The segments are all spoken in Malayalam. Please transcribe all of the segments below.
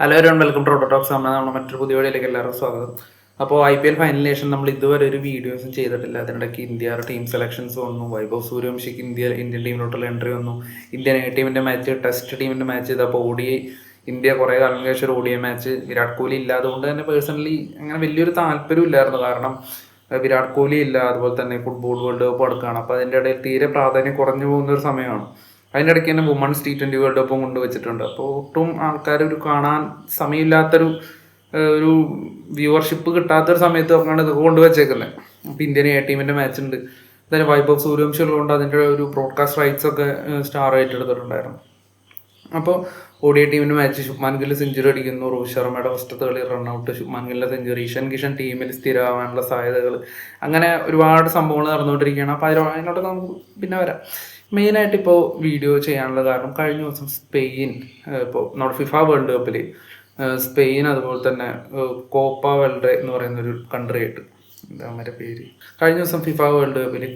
Hello everyone, welcome to Roto Talks. നമ്മുടെ മറ്റൊരു പുതിയ വീഡിയോയിലേക്ക് എല്ലാവർക്കും സ്വാഗതം. അപ്പോൾ IPL ഫൈനലിന് ശേഷം നമ്മൾ ഇതുവരെ ഒരു വീഡിയോസും ചെയ്തിട്ടില്ല. അതിനിടയ്ക്ക് ഇന്ത്യയുടെ ടീം സെലക്ഷൻസ് വന്നു, വൈഭവ് സൂര്യവംശിക്ക് ഇന്ത്യൻ ടീമിലോട്ടുള്ള എൻട്രി വന്നു, ഇന്ത്യൻ എ ടീമിൻ്റെ മാച്ച്, ടെസ്റ്റ് ടീമിൻ്റെ മാച്ച് ചെയ്തപ്പോൾ ഇന്ത്യ കുറേ കാലം ശേഷം ഒരു ODI മാച്ച്. വിരാട് കോഹ്ലി ഇല്ലാതുകൊണ്ട് തന്നെ പേഴ്സണലി അങ്ങനെ വലിയൊരു താല്പര്യം ഇല്ലായിരുന്നു. കാരണം വിരാട് കോഹ്ലി ഇല്ല, അതുപോലെ തന്നെ ഫുട്ബോൾ വേൾഡ് കപ്പ് നടക്കുകയാണ്. അപ്പോൾ അതിൻ്റെ ഇടയിൽ തീരെ പ്രാധാന്യം കുറഞ്ഞു പോകുന്ന ഒരു സമയമാണ്. അതിൻ്റെ ഇടയ്ക്ക് തന്നെ വുമൺസ് T20 വേൾഡ് കപ്പും കൊണ്ടുവച്ചിട്ടുണ്ട്. അപ്പോൾ ഒട്ടും ആൾക്കാർ ഒരു കാണാൻ സമയമില്ലാത്തൊരു ഒരു വ്യൂവർഷിപ്പ് കിട്ടാത്തൊരു സമയത്ത് നോക്കാണ് ഇത് കൊണ്ടുവച്ചേക്കുന്നത്. അപ്പോൾ ഇന്ത്യൻ എ ടീമിൻ്റെ മാച്ച് ഉണ്ട്. എന്തായാലും വൈഭവ് സൂര്യവംശി ഉള്ളതുകൊണ്ട് അതിൻ്റെ ഒരു ബ്രോഡ്കാസ്റ്റ് റൈറ്റ്സ് ഒക്കെ സ്റ്റാർ ഏറ്റെടുത്തിട്ടുണ്ടായിരുന്നു. അപ്പോൾ ODI ടീമിൻ്റെ മാച്ച് ശുഭ്മാൻ ഗിൽ സെഞ്ചുറി അടിക്കുന്നു, രോഹിത് ശർമ്മയുടെ ഫസ്റ്റത്തെ കളി റൺഔട്ട്, ശുഭ്മാൻ ഗില്ലിൻ്റെ സെഞ്ചുറി, ഇഷാൻ കിഷൻ ടീമിൽ സ്ഥിരമാകാനുള്ള സാധ്യതകൾ, അങ്ങനെ ഒരുപാട് സംഭവങ്ങൾ നടന്നുകൊണ്ടിരിക്കുകയാണ്. അപ്പോൾ അതിനോട്ട് നമുക്ക് പിന്നെ വരാം. മെയിനായിട്ട് ഇപ്പോൾ വീഡിയോ ചെയ്യാനുള്ള കാരണം കഴിഞ്ഞ ദിവസം സ്പെയിൻ, ഇപ്പോൾ നമ്മുടെ FIFA വേൾഡ് കപ്പിൽ സ്പെയിൻ അതുപോലെ തന്നെ കോപ്പ വെൽഡെ എന്ന് പറയുന്നൊരു കൺട്രി ആയിട്ട്, എന്താ അവരുടെ പേര്, കഴിഞ്ഞ ദിവസം FIFA വേൾഡ് കപ്പിൽ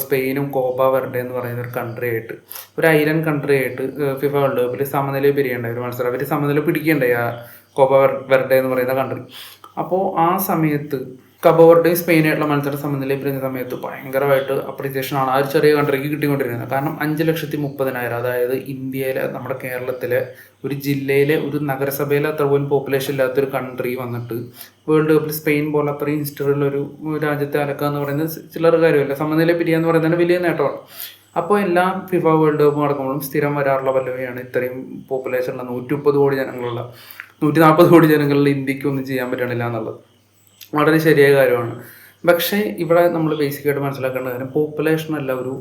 സ്പെയിനും കോപ്പ വെർഡെ എന്ന് പറയുന്ന ഒരു കൺട്രി ആയിട്ട്, ഒരു ഐലൻഡ് കൺട്രി ആയിട്ട് FIFA വേൾഡ് കപ്പിൽ സമനില പിരിയേണ്ടായി ഒരു മത്സരം. അവർ സമനില പിടിക്കേണ്ടായി ആ കോപ്പ വെർഡെ എന്ന് പറയുന്ന കൺട്രി. അപ്പോൾ ആ സമയത്ത് കബോ വെർഡെയും സ്പെയിനായിട്ടുള്ള മത്സരം സമനിലയിൽ പിരിഞ്ഞ സമയത്ത് ഭയങ്കരമായിട്ട് അപ്രീസിയേഷനാണ് ആ ഒരു ചെറിയ കൺട്രിക്ക് കിട്ടിക്കൊണ്ടിരിക്കുന്നത്. കാരണം 5,30,000, അതായത് ഇന്ത്യയിലെ, നമ്മുടെ കേരളത്തിലെ ഒരു ജില്ലയിലെ ഒരു നഗരസഭയിലെ അത്ര പോലും പോപ്പുലേഷൻ ഇല്ലാത്തൊരു കൺട്രി വന്നിട്ട് വേൾഡ് കപ്പിൽ സ്പെയിൻ പോലെ അത്രയും ഹിസ്റ്ററിയുള്ള ഒരു രാജ്യത്തെ അലക്കുക എന്ന് പറയുന്നത് ചിലർ കാര്യമല്ല. സമനില പിരിയുക എന്ന് പറയുന്നത് വലിയ നേട്ടമാണ്. അപ്പോൾ എല്ലാ FIFA വേൾഡ് കപ്പ് നടക്കുമ്പോഴും സ്ഥിരം വരാറുള്ള പല്ലവിയാണ് ഇത്രയും പോപ്പുലേഷനുള്ള 130 കോടി ജനങ്ങളുള്ള 140 കോടി ജനങ്ങളിൽ ഇന്ത്യക്ക് ഒന്നും ചെയ്യാൻ പറ്റണില്ല എന്നുള്ളത് വളരെ ശരിയായ കാര്യമാണ്. പക്ഷേ ഇവിടെ നമ്മൾ ബേസിക്കായിട്ട് മനസ്സിലാക്കേണ്ട കാര്യം പോപ്പുലേഷനല്ല ഒരു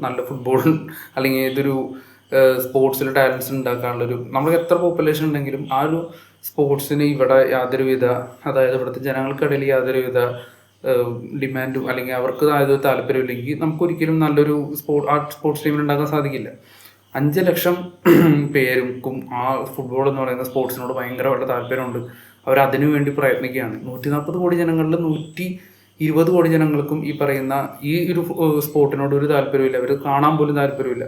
നല്ല ഫുട്ബോൾ അല്ലെങ്കിൽ ഏതൊരു സ്പോർട്സിൽ ടാലൻസ് ഉണ്ടാക്കാനുള്ളൊരു, നമുക്ക് എത്ര പോപ്പുലേഷൻ ഉണ്ടെങ്കിലും ആ ഒരു സ്പോർട്സിന് ഇവിടെ യാതൊരുവിധ, അതായത് ഇവിടുത്തെ ജനങ്ങൾക്കിടയിൽ യാതൊരുവിധ ഡിമാൻഡും അല്ലെങ്കിൽ അവർക്ക് അതൊരു താല്പര്യമില്ലെങ്കിൽ നമുക്കൊരിക്കലും നല്ലൊരു സ്പോർട്സ് ടീമിൽ ഉണ്ടാക്കാൻ സാധിക്കില്ല. 5 ലക്ഷം പേർക്കും ആ ഫുട്ബോൾ എന്ന് പറയുന്ന സ്പോർട്സിനോട് ഭയങ്കരമായിട്ട് താല്പര്യമുണ്ട്. അവരതിനു വേണ്ടി പ്രയത്നിക്കുകയാണ്. 140 കോടി ജനങ്ങളിൽ 120 കോടി ജനങ്ങൾക്കും ഈ പറയുന്ന ഈ ഒരു സ്പോർട്ടിനോട് ഒരു താല്പര്യമില്ല, അവർ കാണാൻ പോലും താല്പര്യമില്ല.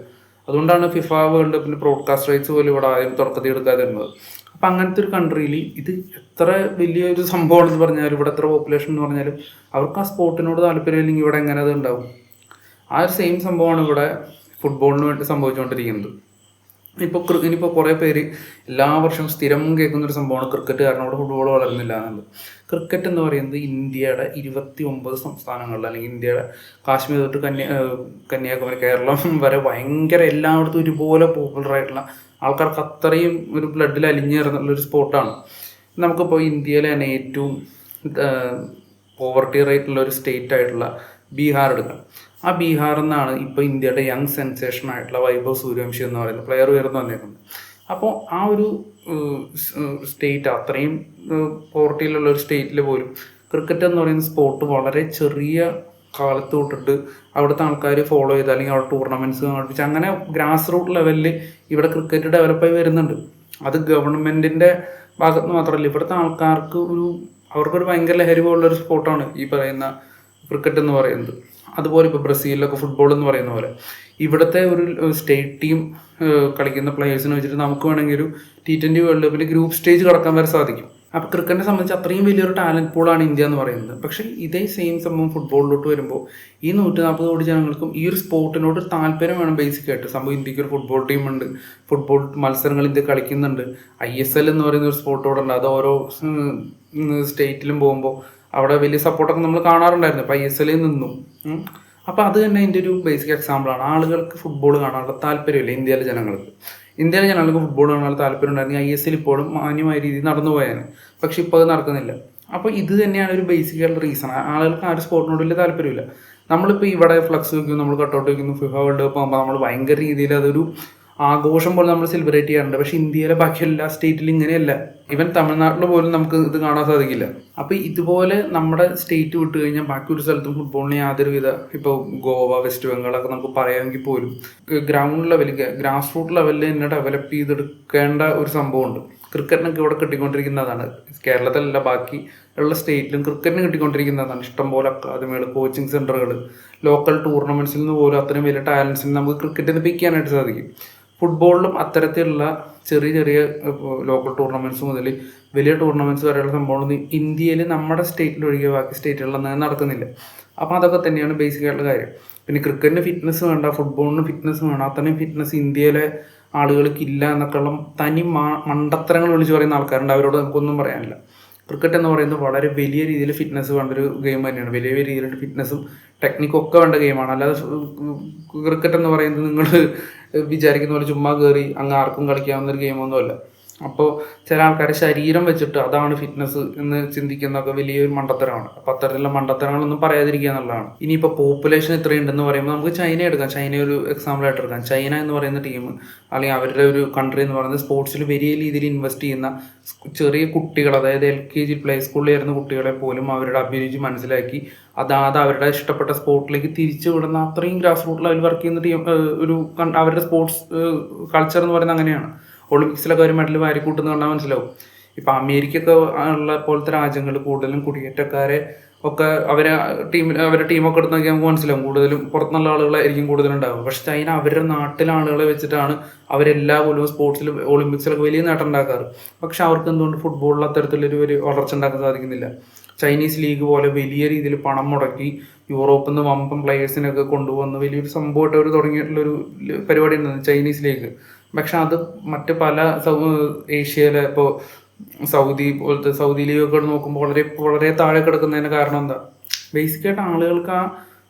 അതുകൊണ്ടാണ് FIFA വേൾഡ് കപ്പിൻ്റെ ബ്രോഡ്കാസ്റ്റ് റൈറ്റ്സ് പോലും ഇവിടെ ആരും തുറക്കത്തി എടുക്കാതെ വരുന്നത്. അപ്പം അങ്ങനത്തെ ഒരു കൺട്രിയിൽ ഇത് എത്ര വലിയൊരു സംഭവമാണെന്ന് പറഞ്ഞാലും, ഇവിടെ എത്ര പോപ്പുലേഷൻ എന്ന് പറഞ്ഞാലും അവർക്ക് ആ സ്പോർട്ടിനോട് താല്പര്യമില്ലെങ്കിൽ ഇവിടെ എങ്ങനെ അത് ഉണ്ടാവും? ആ ഒരു സെയിം സംഭവമാണ് ഇവിടെ ഫുട്ബോളിന് വേണ്ടി സംഭവിച്ചുകൊണ്ടിരിക്കുന്നത്. ഇനിയിപ്പോൾ കുറേ പേര് എല്ലാ വർഷവും സ്ഥിരം കേൾക്കുന്നൊരു സംഭവമാണ് ക്രിക്കറ്റ് കാരണം ഇവിടെ ഫുട്ബോൾ വളരുന്നില്ല എന്നുള്ളത്. ക്രിക്കറ്റ് എന്ന് പറയുന്നത് ഇന്ത്യയുടെ 29 സംസ്ഥാനങ്ങളിൽ, അല്ലെങ്കിൽ ഇന്ത്യയുടെ കാശ്മീർ തൊട്ട് കന്യാകുമാരി, കേരളം വരെ ഭയങ്കര എല്ലായിടത്തും ഒരുപോലെ പോപ്പുലറായിട്ടുള്ള ആൾക്കാർക്ക് അത്രയും ഒരു ബ്ലഡിൽ അലിഞ്ഞു ചേർന്നുള്ളൊരു സ്പോർട്ടാണ്. നമുക്കിപ്പോൾ ഇന്ത്യയിലെ തന്നെ ഏറ്റവും പോവർട്ടി റേറ്റുള്ള ഒരു സ്റ്റേറ്റ് ആയിട്ടുള്ള ബീഹാർ എടുക്കാം. ആ ബീഹാറിൽ നിന്നാണ് ഇപ്പോൾ ഇന്ത്യയുടെ യങ് സെൻസേഷൻ ആയിട്ടുള്ള വൈഭവ് സൂര്യവംശി എന്ന് പറയുന്ന പ്ലെയർ ഉയർന്നു വന്നേക്കുന്നത്. അപ്പോൾ ആ ഒരു സ്റ്റേറ്റ്, അത്രയും പോവർട്ടിയിലുള്ള ഒരു സ്റ്റേറ്റിൽ പോലും ക്രിക്കറ്റ് എന്ന് പറയുന്ന സ്പോർട്ട് വളരെ ചെറിയ കാലത്ത് തൊട്ടിട്ട് അവിടുത്തെ ആൾക്കാർ ഫോളോ ചെയ്ത്, അല്ലെങ്കിൽ അവിടെ ടൂർണമെൻറ്റ്സ് നടപ്പിച്ച് അങ്ങനെ ഗ്രാസ് റൂട്ട് ലെവലിൽ ഇവിടെ ക്രിക്കറ്റ് ഡെവലപ്പായി വരുന്നുണ്ട്. അത് ഗവൺമെൻറ്റിൻ്റെ ഭാഗത്ത് മാത്രമല്ല, ഇവിടുത്തെ ആൾക്കാർക്ക് അവർക്കൊരു ഭയങ്കര ലഹരി പോലുള്ളൊരു സ്പോർട്ടാണ് ഈ പറയുന്ന ക്രിക്കറ്റ് എന്ന് പറയുന്നത്. അതുപോലെ ഇപ്പോൾ ബ്രസീലിലൊക്കെ ഫുട്ബോൾ എന്ന് പറയുന്ന പോലെ ഇവിടുത്തെ ഒരു സ്റ്റേറ്റ് ടീം കളിക്കുന്ന പ്ലേയേഴ്സിനെ വെച്ചിട്ട് നമുക്ക് വേണമെങ്കിൽ ഒരു T20 വേൾഡ് കപ്പിൽ ഗ്രൂപ്പ് സ്റ്റേജ് കടക്കാൻ വരെ സാധിക്കും. അപ്പോൾ ക്രിക്കറ്റിനെ സംബന്ധിച്ച് അത്രയും വലിയൊരു ടാലൻറ്റ് പൂളാണ് ഇന്ത്യ എന്ന് പറയുന്നത്. പക്ഷേ ഇതേ സെയിം സംഭവം ഫുട്ബോളിലോട്ട് വരുമ്പോൾ ഈ 140 കോടി ജനങ്ങൾക്കും ഈ ഒരു സ്പോർട്ടിനോട് താല്പര്യം വേണം. ബേസിക്കായിട്ട് സംഭവം ഇന്ത്യക്ക് ഒരു ഫുട്ബോൾ ടീമുണ്ട്, ഫുട്ബോൾ മത്സരങ്ങൾ ഇന്ത്യ കളിക്കുന്നുണ്ട്, ISL എന്ന് പറയുന്ന ഒരു സ്പോർട്ടോടെ ഉണ്ട്. അത് ഓരോ സ്റ്റേറ്റിലും പോകുമ്പോൾ അവിടെ വലിയ സപ്പോർട്ടൊക്കെ നമ്മൾ കാണാറുണ്ടായിരുന്നു. ഇപ്പോൾ ISL നിന്നും. അപ്പോൾ അത് തന്നെ അതിൻ്റെ ഒരു ബേസിക് എക്സാമ്പിളാണ്. ആളുകൾക്ക് ഫുട്ബോൾ കാണാനുള്ള താല്പര്യമില്ല ഇന്ത്യയിലെ ജനങ്ങൾക്ക് ഫുട്ബോൾ കാണാനുള്ള താല്പര്യം ഉണ്ടായിരുന്നെങ്കിൽ ISL ഇപ്പോഴും മാന്യമായ രീതിയിൽ നടന്നു പോയാണ്. പക്ഷെ ഇപ്പോൾ അത് നടക്കുന്നില്ല. അപ്പോൾ ഇത് തന്നെയാണ് ഒരു ബേസിക്കായിട്ടുള്ള റീസൺ. ആളുകൾക്ക് ആ ഒരു സ്പോർട്ടിനോട് വലിയ താല്പര്യമില്ല. നമ്മളിപ്പോൾ ഇവിടെ ഫ്ലക്സ് വയ്ക്കുന്നു, നമ്മൾ കട്ടൗട്ട് വയ്ക്കുന്നു, FIFA വേൾഡ് കപ്പ് ആകുമ്പോൾ നമ്മൾ ഭയങ്കര രീതിയിൽ അതൊരു ആഘോഷം പോലെ നമ്മൾ സെലിബ്രേറ്റ് ചെയ്യാറുണ്ട്. പക്ഷേ ഇന്ത്യയിലെ ബാക്കി എല്ലാ സ്റ്റേറ്റിലും ഇങ്ങനെയല്ല. ഈവൻ തമിഴ്നാട്ടിൽ പോലും നമുക്ക് ഇത് കാണാൻ സാധിക്കില്ല. അപ്പോൾ ഇതുപോലെ നമ്മുടെ സ്റ്റേറ്റ് വിട്ട് കഴിഞ്ഞാൽ ബാക്കി ഒരു സ്ഥലത്തും ഫുട്ബോളിന് യാതൊരുവിധ, ഇപ്പോൾ ഗോവ, വെസ്റ്റ് ബംഗാളൊക്കെ നമുക്ക് പറയാമെങ്കിൽ പോലും ഗ്രൗണ്ട് ലെവലിൽ, ഗ്രാസ് റൂട്ട് ലെവലിൽ തന്നെ ഡെവലപ്പ് ചെയ്തെടുക്കേണ്ട ഒരു സംഭവമുണ്ട്. ക്രിക്കറ്റിനൊക്കെ ഇവിടെ കിട്ടിക്കൊണ്ടിരിക്കുന്നതാണ്. കേരളത്തിലല്ല, ബാക്കി ഉള്ള സ്റ്റേറ്റിലും ക്രിക്കറ്റിന് കിട്ടിക്കൊണ്ടിരിക്കുന്നതാണ്. ഇഷ്ടംപോലെ അക്കാദമികൾ, കോച്ചിങ് സെൻ്ററുകൾ, ലോക്കൽ ടൂർണമെൻറ്റ്സിൽ നിന്ന് പോലും അത്രയും വലിയ ടാലൻസിന് നമുക്ക് ക്രിക്കറ്റിൽ നിന്ന് പിക്ക് ചെയ്യാനായിട്ട് സാധിക്കും. ഫുട്ബോളിലും അത്തരത്തിലുള്ള ചെറിയ ചെറിയ ലോക്കൽ ടൂർണമെൻറ്റ്സ് മുതൽ വലിയ ടൂർണമെൻറ്റ്സ് വരെയുള്ള സംഭവങ്ങളൊന്നും ഇന്ത്യയിൽ നമ്മുടെ സ്റ്റേറ്റിൽ ഒഴികെ ബാക്കി സ്റ്റേറ്റുകളിലൊന്നും നടക്കുന്നില്ല. അപ്പോൾ അതൊക്കെ തന്നെയാണ് ബേസിക്കായിട്ടുള്ള കാര്യം. പിന്നെ ക്രിക്കറ്റിന് ഫിറ്റ്നസ് വേണ്ട, ഫുട്ബോളിന് ഫിറ്റ്നസ് വേണം. അത്രയും ഫിറ്റ്നസ് ഇന്ത്യയിലെ ആളുകൾക്ക് ഇല്ല എന്നൊക്കെയുള്ള തനി മണ്ടത്തരങ്ങൾ വിളിച്ച് പറയുന്ന ആൾക്കാരുണ്ട്. അവരോട് നമുക്കൊന്നും പറയാനില്ല. ക്രിക്കറ്റ് എന്ന് പറയുന്നത് വളരെ വലിയ രീതിയിൽ ഫിറ്റ്നസ് വേണ്ട ഒരു ഗെയിം തന്നെയാണ്. വലിയ വലിയ രീതിയിലുള്ള ഫിറ്റ്നസും ടെക്നിക്കും ഒക്കെ വേണ്ട ഗെയിമാണ്. അല്ലാതെ ക്രിക്കറ്റ് എന്ന് പറയുന്നത് നിങ്ങൾ വിചാരിക്കുന്ന പോലെ ചുമ്മാ കയറി അങ്ങ് ആർക്കും കളിക്കാവുന്ന ഒരു ഗെയിമൊന്നുമല്ല. അപ്പോൾ ചില ആൾക്കാരെ ശരീരം വെച്ചിട്ട് അതാണ് ഫിറ്റ്നസ് എന്ന് ചിന്തിക്കുന്നതൊക്കെ വലിയൊരു മണ്ടത്തരമാണ്. അപ്പോൾ അത്തരത്തിലുള്ള മണ്ടത്തരങ്ങളൊന്നും പറയാതിരിക്കുക എന്നുള്ളതാണ്. ഇനിയിപ്പോൾ പോപ്പുലേഷൻ ഇത്രയുണ്ടെന്ന് പറയുമ്പോൾ നമുക്ക് ചൈന എടുക്കാം. ചൈന ഒരു എക്സാമ്പിളായിട്ട് എടുക്കാം. ചൈന എന്ന് പറയുന്ന ടീം അല്ലെങ്കിൽ അവരുടെ ഒരു കൺട്രി എന്ന് പറയുന്നത് സ്പോർട്സിൽ വലിയ രീതിയിൽ ഇൻവെസ്റ്റ് ചെയ്യുന്ന ചെറിയ കുട്ടികൾ, അതായത് LKG പ്ലേ സ്കൂളിൽ വരുന്ന കുട്ടികളെ പോലും അവരുടെ അഭിരുചി മനസ്സിലാക്കി അത് അവരുടെ ഇഷ്ടപ്പെട്ട സ്പോർട്ടിലേക്ക് തിരിച്ചു വിടുന്ന അത്രയും ഗ്രാസ് റൂട്ട് ലെവൽ വർക്ക് ചെയ്യുന്ന ടീം അവരുടെ സ്പോർട്സ് കൾച്ചർ എന്ന് പറയുന്നത് അങ്ങനെയാണ്. ഒളിമ്പിക്സിലൊക്കെ ഒരു മെഡൽ വാരിക്കൂട്ടുന്ന കണ്ടാൽ മനസ്സിലാവും. ഇപ്പം അമേരിക്കയൊക്കെ ഉള്ള പോലത്തെ രാജ്യങ്ങൾ കൂടുതലും കുടിയേറ്റക്കാരെ ഒക്കെ അവരുടെ ടീമൊക്കെ എടുത്ത് നോക്കിയാൽ നമുക്ക് മനസ്സിലാവും കൂടുതലും പുറത്തുനിന്നുള്ള ആളുകളായിരിക്കും കൂടുതലുണ്ടാവും. പക്ഷെ ചൈന അവരുടെ നാട്ടിലെ ആളുകളെ വെച്ചിട്ടാണ് അവരെല്ലാ കൊല്ലവും സ്പോർട്സിൽ ഒളിമ്പിക്സിലൊക്കെ വലിയ നേട്ടം ഉണ്ടാക്കാറ്. പക്ഷെ അവർക്ക് എന്തുകൊണ്ട് ഫുട്ബോളിൽ അത്തരത്തിലൊരു വളർച്ച ഉണ്ടാക്കാൻ സാധിക്കുന്നില്ല? ചൈനീസ് ലീഗ് പോലെ വലിയ രീതിയിൽ പണം മുടക്കി യൂറോപ്പിൽ നിന്ന് വമ്പൻ പ്ലെയേഴ്സിനൊക്കെ കൊണ്ടുവന്ന് വലിയൊരു സംഭവമായിട്ട് അവർ തുടങ്ങിയിട്ടുള്ളൊരു പരിപാടി ഉണ്ടായിരുന്നു ചൈനീസ് ലീഗ്. പക്ഷെ അത് മറ്റ് പല ഏഷ്യയിലെ ഇപ്പോൾ സൗദി ലീഗൊക്കെ നോക്കുമ്പോൾ വളരെ താഴെ കിടക്കുന്നതിന് കാരണം എന്താ? ബേസിക്കായിട്ട് ആളുകൾക്ക് ആ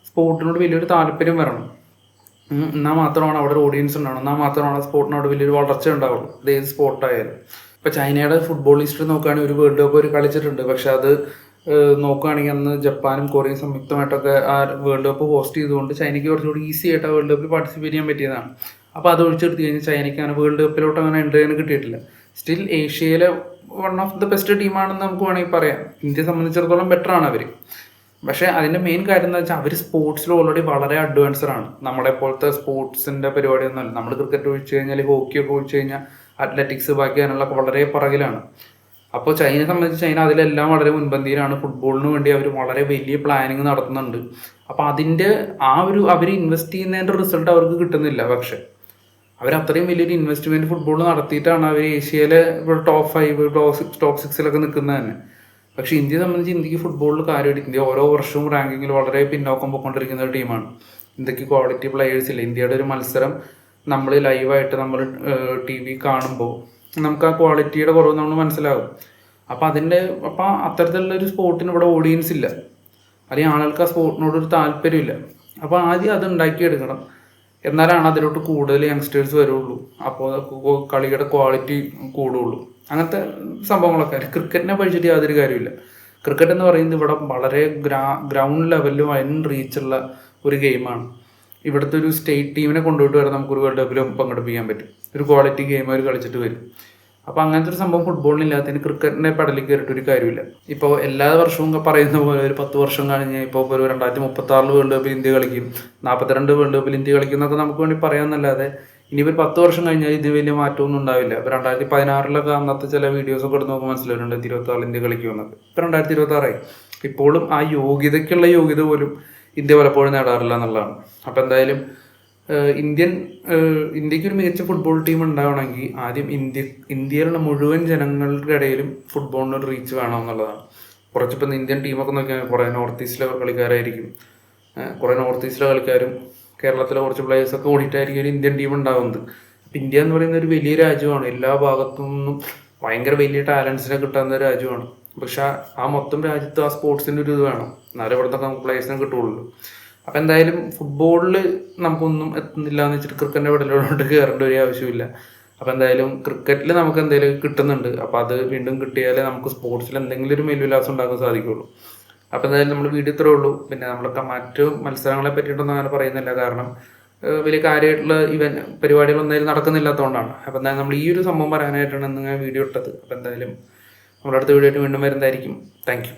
സ്പോർട്ടിനോട് വലിയൊരു താല്പര്യം വരണം. എന്നാൽ മാത്രമാണ് അവിടെ ഒരു ഓഡിയൻസ് ഉണ്ടാവണം. എന്നാൽ മാത്രമാണ് ആ സ്പോർട്ടിനോട് വലിയൊരു വളർച്ച ഉണ്ടാവുള്ളൂ. അത് ഏത് സ്പോർട്ടായാലും. ഇപ്പോൾ ചൈനയുടെ ഫുട്ബോൾ ഹിസ്റ്ററി നോക്കുകയാണെങ്കിൽ ഒരു വേൾഡ് കപ്പ് അവർ കളിച്ചിട്ടുണ്ട്. പക്ഷെ അത് നോക്കുകയാണെങ്കിൽ അന്ന് ജപ്പാനും കൊറിയയും സംയുക്തമായിട്ടൊക്കെ ആ വേൾഡ് കപ്പ് ഹോസ്റ്റ് ചെയ്തുകൊണ്ട് ചൈനയ്ക്ക് കുറച്ചുകൂടി ഈസി ആയിട്ട് ആ വേൾഡ് കപ്പിൽ പാർട്ടിസിപ്പേറ്റ് ചെയ്യാൻ പറ്റിയതാണ്. അപ്പോൾ അത് ഒഴിച്ചെടുത്ത് കഴിഞ്ഞാൽ ചൈനയ്ക്ക് അങ്ങനെ വേൾഡ് കപ്പിലോട്ട് അങ്ങനെ എൻട്രി ചെയ്യാൻ കിട്ടിയിട്ടില്ല. സ്റ്റിൽ ഏഷ്യയിലെ വൺ ഓഫ് ദ ബെസ്റ്റ് ടീമാണെന്ന് നമുക്ക് വേണമെങ്കിൽ പറയാം. ഇന്ത്യയെ സംബന്ധിച്ചിടത്തോളം ബെറ്ററാണ് അവർ. പക്ഷേ അതിൻ്റെ മെയിൻ കാര്യം എന്താ വെച്ചാൽ അവർ സ്പോർട്സിൽ ഓൾറെഡി വളരെ അഡ്വാൻസ്ഡാണ്. നമ്മളെ പോലത്തെ സ്പോർട്സിൻ്റെ പരിപാടിയൊന്നുമല്ല. നമ്മൾ ക്രിക്കറ്റ് ഒഴിച്ച് കഴിഞ്ഞാൽ ഹോക്കിയൊക്കെ ഒഴിച്ച് കഴിഞ്ഞാൽ അത്ലറ്റിക്സ് ബാക്കി അതിനുള്ളതൊക്കെ വളരെ പുറകിലാണ്. അപ്പോൾ ചൈനയെ സംബന്ധിച്ച് ചൈന അതിലെല്ലാം വളരെ മുൻപന്തിയിലാണ്. ഫുട്ബോളിന് വേണ്ടി അവർ വളരെ വലിയ പ്ലാനിങ് നടത്തുന്നുണ്ട്. അപ്പോൾ അതിൻ്റെ അവർ ഇൻവെസ്റ്റ് ചെയ്യുന്നതിൻ്റെ റിസൾട്ട് അവർക്ക് കിട്ടുന്നില്ല. പക്ഷേ അവർ അത്രയും വലിയൊരു ഇൻവെസ്റ്റ്മെൻറ്റ് ഫുട്ബോൾ നടത്തിയിട്ടാണ് അവർ ഏഷ്യയിലെ ടോപ്പ് 5 ടോപ്പ് 6 നിൽക്കുന്നത് തന്നെ. പക്ഷേ ഇന്ത്യയെ സംബന്ധിച്ച് ഇന്ത്യക്ക് ഫുട്ബോളിൽ കാര്യമായിട്ട് ഇന്ത്യ ഓരോ വർഷവും റാങ്കിങ്ങിൽ വളരെ പിന്നോക്കം പോയിക്കൊണ്ടിരിക്കുന്ന ഒരു ടീമാണ്. ഇന്ത്യക്ക് ക്വാളിറ്റി പ്ലെയേഴ്സ് ഇല്ല. ഇന്ത്യയുടെ ഒരു മത്സരം നമ്മൾ ലൈവായിട്ട് നമ്മൾ TV കാണുമ്പോൾ നമുക്ക് ആ ക്വാളിറ്റിയുടെ കുറവ് നമ്മൾ മനസ്സിലാകും. അപ്പോൾ അത്തരത്തിലുള്ളൊരു സ്പോർട്ടിന് ഇവിടെ ഓഡിയൻസ് ഇല്ല, അല്ലെങ്കിൽ ആളുകൾക്ക് ആ സ്പോർട്ടിനോടൊരു താല്പര്യമില്ല. അപ്പോൾ ആദ്യം അത് ഉണ്ടാക്കിയെടുക്കണം. എന്നാലാണ് അതിലോട്ട് കൂടുതൽ യങ്സ്റ്റേഴ്സ് വരുള്ളൂ. അപ്പോൾ കളിയുടെ ക്വാളിറ്റി കൂടുള്ളൂ. അങ്ങനത്തെ സംഭവങ്ങളൊക്കെ. ക്രിക്കറ്റിനെ പഠിച്ചിട്ട് യാതൊരു കാര്യമില്ല. ക്രിക്കറ്റ് എന്ന് പറയുന്നത് ഇവിടെ വളരെ ഗ്രൗണ്ട് ലെവലിൽ വൻ റീച്ചുള്ള ഒരു ഗെയിമാണ്. ഇവിടുത്തെ ഒരു സ്റ്റേറ്റ് ടീമിനെ കൊണ്ടുപോയിട്ട് വരെ നമുക്കൊരു വേൾഡ് കപ്പിൽ പങ്കെടുപ്പിക്കാൻ പറ്റും. ഒരു ക്വാളിറ്റി ഗെയിം അവർ കളിച്ചിട്ട് വരും. അപ്പോൾ അങ്ങനത്തെ ഒരു സംഭവം ഫുട്ബോളിനില്ലാത്തതിന് ക്രിക്കറ്റിനെ പടലിൽ കയറിയിട്ടൊരു കാര്യമില്ല. ഇപ്പോൾ എല്ലാ വർഷവും പറയുന്ന പോലെ ഒരു 10 വർഷം കഴിഞ്ഞ് ഇപ്പോൾ ഒരു 2036 വേൾഡ് കപ്പിൽ ഇന്ത്യ കളിക്കും, 42 വേൾഡ് കപ്പിൽ ഇന്ത്യ കളിക്കും എന്നൊക്കെ നമുക്ക് വേണ്ടി പറയാമെന്നല്ലാതെ ഇനിയിപ്പോൾ 10 വർഷം കഴിഞ്ഞാൽ ഇത് വലിയ മാറ്റമൊന്നും ഉണ്ടാവില്ല. ഇപ്പോൾ 2016 അന്നത്തെ ചില വീഡിയോസൊക്കെ എടുത്ത് നോക്കുമ്പോൾ മനസ്സിലാവും 2026 ഇന്ത്യ കളിക്കുമെന്നൊക്കെ. ഇപ്പോൾ 2026 ഇപ്പോഴും ആ യോഗ്യതയ്ക്കുള്ള യോഗ്യത പോലും ഇന്ത്യ പലപ്പോഴും നേടാറില്ല എന്നുള്ളതാണ്. അപ്പോൾ എന്തായാലും ഇന്ത്യക്ക് ഒരു മികച്ച ഫുട്ബോൾ ടീം ഉണ്ടാവണമെങ്കിൽ ആദ്യം ഇന്ത്യയിലുള്ള മുഴുവൻ ജനങ്ങളുടെ ഇടയിലും ഫുട്ബോളിനൊരു റീച്ച് വേണമെന്നുള്ളതാണ്. കുറച്ചിപ്പോൾ ഇന്ത്യൻ ടീമൊക്കെ നോക്കിയാൽ കുറേ നോർത്ത് ഈസ്റ്റിലെ കളിക്കാരായിരിക്കും. കുറേ നോർത്ത് ഈസ്റ്റിലെ കളിക്കാരും കേരളത്തിലെ കുറച്ച് പ്ലേയേഴ്സൊക്കെ കൂടിയിട്ടായിരിക്കും ഒരു ഇന്ത്യൻ ടീം ഉണ്ടാകുന്നത്. അപ്പോൾ ഇന്ത്യ എന്ന് പറയുന്ന ഒരു വലിയ രാജ്യമാണ്. എല്ലാ ഭാഗത്തു നിന്നും ഭയങ്കര വലിയ ടാലൻസിനെ കിട്ടാവുന്ന രാജ്യമാണ്. പക്ഷെ ആ മൊത്തം രാജ്യത്ത് ആ സ്പോർട്സിൻ്റെ ഒരു ഇത് വേണം. എന്നാലും ഇവിടുത്തെ നമുക്ക് പ്ലേയേഴ്സിനെ കിട്ടുള്ളൂ. അപ്പോൾ എന്തായാലും ഫുട്ബോളിൽ നമുക്കൊന്നും എത്തുന്നില്ല എന്ന് വെച്ചിട്ട് ക്രിക്കറ്റിൻ്റെ വിടലോട്ട് കയറേണ്ട ഒരു ആവശ്യമില്ല. അപ്പോൾ എന്തായാലും ക്രിക്കറ്റിൽ നമുക്ക് എന്തെങ്കിലും കിട്ടുന്നുണ്ട്. അപ്പോൾ അത് വീണ്ടും കിട്ടിയാലേ നമുക്ക് സ്പോർട്സിൽ എന്തെങ്കിലും ഒരു മേൽവിലാസം ഉണ്ടാക്കാൻ സാധിക്കുള്ളൂ. അപ്പോൾ എന്തായാലും നമ്മൾ വീഡിയോ ഇത്രേ ഉള്ളൂ. പിന്നെ നമ്മളൊക്കെ മറ്റു മത്സരങ്ങളെ പറ്റിയിട്ടൊന്നും അങ്ങനെ പറയുന്നില്ല. കാരണം വലിയ കാര്യമായിട്ടുള്ള പരിപാടികളൊന്നും എന്തായാലും നടക്കുന്നില്ലാത്തതുകൊണ്ടാണ്. അപ്പോൾ എന്തായാലും നമ്മൾ ഈ ഒരു സംഭവം പറയാനായിട്ടാണ് ഇന്ന് ഞാൻ വീഡിയോ ഇട്ടത്. അപ്പോൾ എന്തായാലും നമ്മുടെ അടുത്ത വീഡിയോ ആയിട്ട് വീണ്ടും വരുന്നതായിരിക്കും. Thank you.